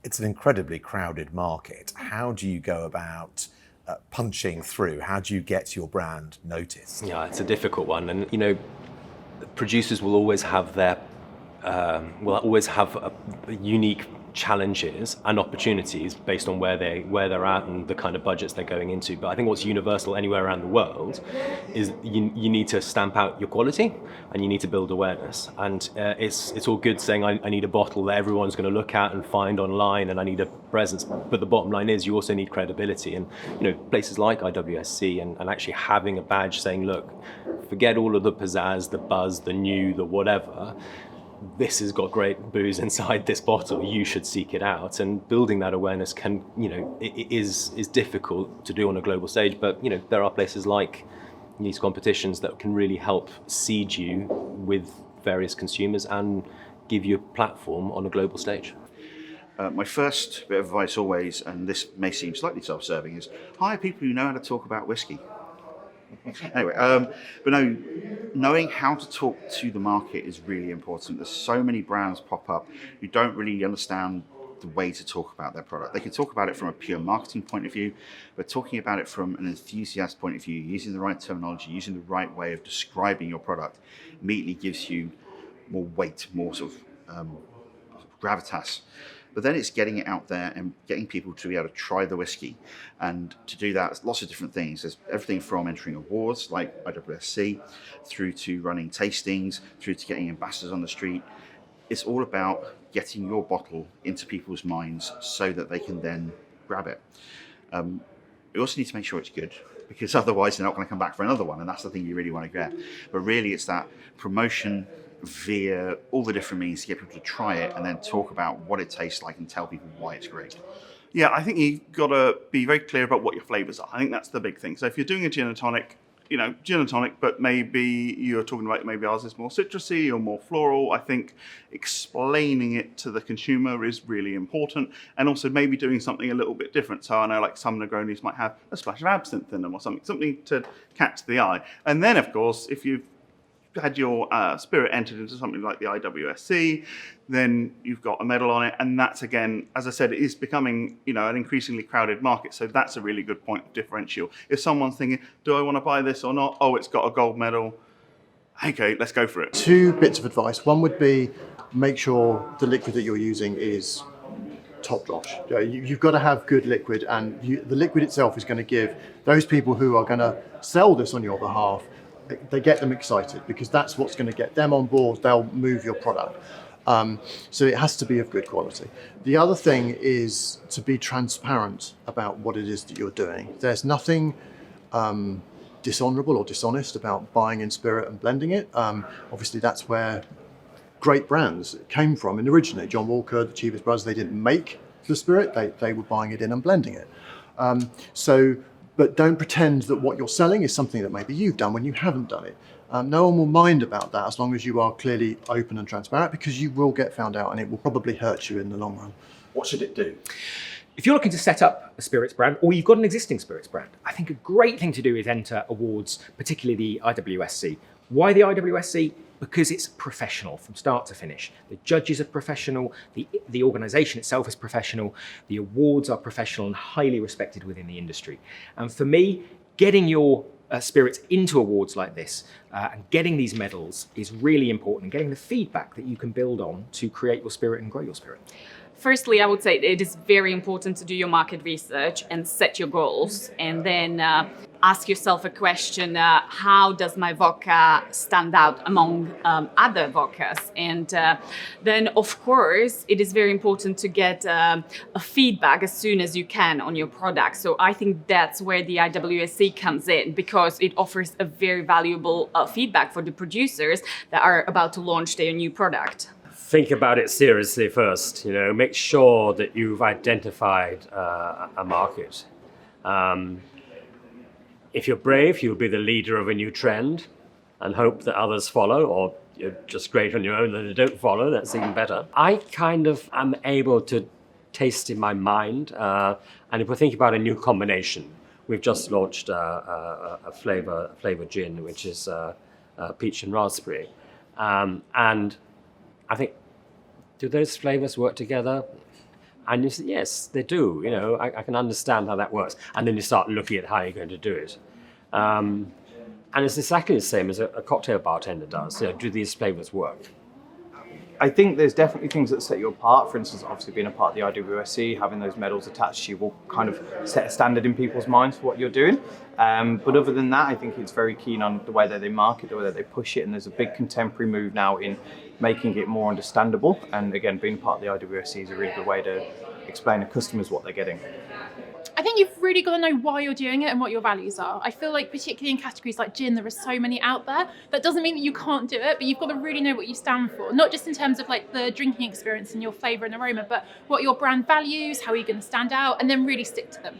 It's an incredibly crowded market. How do you go about punching through? How do you get your brand noticed? Yeah, it's a difficult one, and producers will always have unique challenges and opportunities based on where they're at and the kind of budgets they're going into. But I think what's universal anywhere around the world is you need to stamp out your quality and you need to build awareness. And it's all good saying I need a bottle that everyone's going to look at and find online, and I need a presence. But the bottom line is you also need credibility. And places like IWSC and actually having a badge saying, look, forget all of the pizzazz, the buzz, the new, the whatever. This has got great booze inside this bottle, you should seek it out. And building that awareness it is difficult to do on a global stage, but there are places like these competitions that can really help seed you with various consumers and give you a platform on a global stage. My first bit of advice always, and this may seem slightly self-serving, is hire people who know how to talk about whiskey. Anyway, but no, knowing how to talk to the market is really important. There's so many brands pop up who don't really understand the way to talk about their product. They can talk about it from a pure marketing point of view, but talking about it from an enthusiast point of view, using the right terminology, using the right way of describing your product, immediately gives you more weight, more sort of gravitas. But then it's getting it out there and getting people to be able to try the whiskey. And to do that, there's lots of different things. There's everything from entering awards like IWSC, through to running tastings, through to getting ambassadors on the street. It's all about getting your bottle into people's minds so that they can then grab it. You also need to make sure it's good, because otherwise they're not going to come back for another one. And that's the thing you really want to get. But really it's that promotion via all the different means to get people to try it and then talk about what it tastes like and tell people why it's great. Yeah, I think you've got to be very clear about what your flavours are. I think that's the big thing. So if you're doing a gin and tonic, but maybe you're talking about maybe ours is more citrusy or more floral, I think explaining it to the consumer is really important, and also maybe doing something a little bit different. So I know like some Negronis might have a splash of absinthe in them or something to catch the eye. And then of course, if you've had your spirit entered into something like the IWSC, then you've got a medal on it, and that's, again, as I said, it is becoming an increasingly crowded market, so that's a really good point of differential. If someone's thinking, do I want to buy this or not? Oh, it's got a gold medal. Okay, let's go for it. Two bits of advice. One would be make sure the liquid that you're using is top notch. You've got to have good liquid, and the liquid itself is going to give those people who are going to sell this on your behalf, they get them excited, because that's what's going to get them on board. They'll move your product. So it has to be of good quality. The other thing is to be transparent about what it is that you're doing. There's nothing dishonourable or dishonest about buying in spirit and blending it. Obviously, that's where great brands came from. And originally, John Walker, the Chivas Brothers, they didn't make the spirit. They were buying it in and blending it. But don't pretend that what you're selling is something that maybe you've done when you haven't done it. No one will mind about that as long as you are clearly open and transparent, because you will get found out and it will probably hurt you in the long run. What should it do? If you're looking to set up a spirits brand, or you've got an existing spirits brand, I think a great thing to do is enter awards, particularly the IWSC. Why the IWSC? Because it's professional from start to finish. The judges are professional, the organisation itself is professional, the awards are professional and highly respected within the industry. And for me, getting your spirits into awards like this and getting these medals is really important, and getting the feedback that you can build on to create your spirit and grow your spirit. Firstly, I would say it is very important to do your market research and set your goals, and then ask yourself a question, how does my vodka stand out among other vodkas? And then, of course, it is very important to get a feedback as soon as you can on your product. So I think that's where the IWSC comes in, because it offers a very valuable feedback for the producers that are about to launch their new product. Think about it seriously first. Make sure that you've identified a market. If you're brave, you'll be the leader of a new trend and hope that others follow, or you're just great on your own and they don't follow. That's even better. I kind of am able to taste in my mind, and if we're thinking about a new combination, we've just launched a flavour gin, which is peach and raspberry, and I think, do those flavours work together? And you say, yes, they do. You know, I can understand how that works. And then you start looking at how you're going to do it. And it's exactly the same as a cocktail bartender does. You know, do these flavors work? I think there's definitely things that set you apart. For instance, obviously being a part of the IWSC, having those medals attached to you will kind of set a standard in people's minds for what you're doing. But other than that, I think it's very keen on the way that they market, the way that they push it. And there's a big contemporary move now in making it more understandable. And again, being part of the IWSC is a really good way to explain to customers what they're getting. I think you've really got to know why you're doing it and what your values are. I feel like particularly in categories like gin, there are so many out there. That doesn't mean that you can't do it, but you've got to really know what you stand for. Not just in terms of like the drinking experience and your flavour and aroma, but what your brand values, how are you going to stand out, and then really stick to them.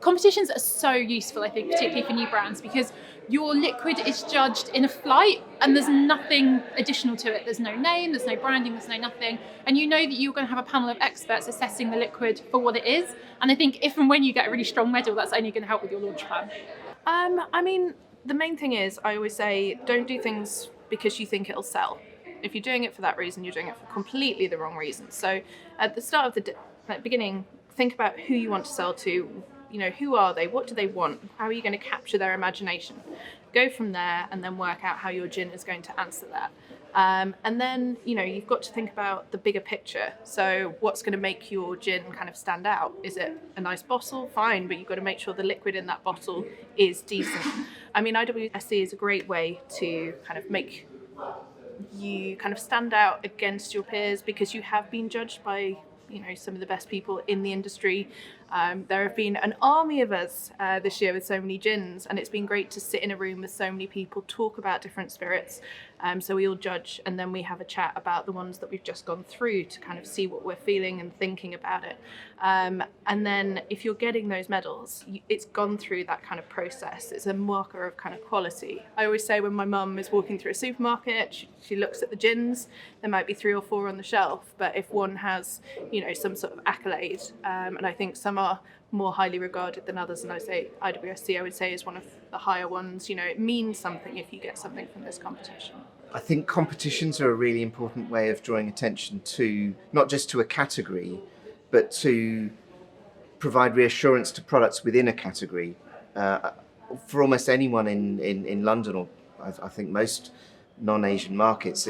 Competitions are so useful, I think, particularly for new brands, because your liquid is judged in a flight and there's nothing additional to it. There's no name, there's no branding, there's no nothing. And you know that you're going to have a panel of experts assessing the liquid for what it is. And I think if and when you get a really strong medal, that's only going to help with your launch plan. I mean, the main thing is, I always say, don't do things because you think it'll sell. If you're doing it for that reason, you're doing it for completely the wrong reason. So at the start of the beginning, think about who you want to sell to. You know, who are they? What do they want? How are you going to capture their imagination? Go from there and then work out how your gin is going to answer that. And then, you know, you've got to think about the bigger picture. So what's going to make your gin kind of stand out? Is it a nice bottle? Fine, but you've got to make sure the liquid in that bottle is decent. I mean, IWSC is a great way to kind of make you kind of stand out against your peers because you have been judged by, you know, some of the best people in the industry. There have been an army of us this year with so many gins, and it's been great to sit in a room with so many people, talk about different spirits. So we all judge, and then we have a chat about the ones that we've just gone through to kind of see what we're feeling and thinking about it. And then if you're getting those medals, it's gone through that kind of process. It's a marker of kind of quality. I always say when my mum is walking through a supermarket, she looks at the gins, there might be 3 or 4 on the shelf, but if one has, you know, some sort of accolade, and I think some are more highly regarded than others, and I say IWSC, I would say, is one of the higher ones. You know, it means something if you get something from this competition. I think competitions are a really important way of drawing attention to, not just to a category, but to provide reassurance to products within a category. For almost anyone in London, or I think most non-Asian markets,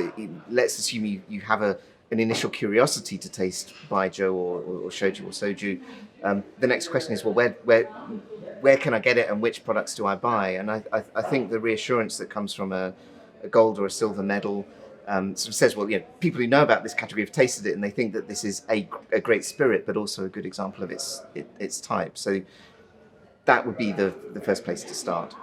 let's assume you have an initial curiosity to taste baijiu or shoju or soju. The next question is, well, where can I get it and which products do I buy? And I think the reassurance that comes from a gold or a silver medal sort of says, well, you know, people who know about this category have tasted it and they think that this is a great spirit, but also a good example of its type. So that would be the first place to start.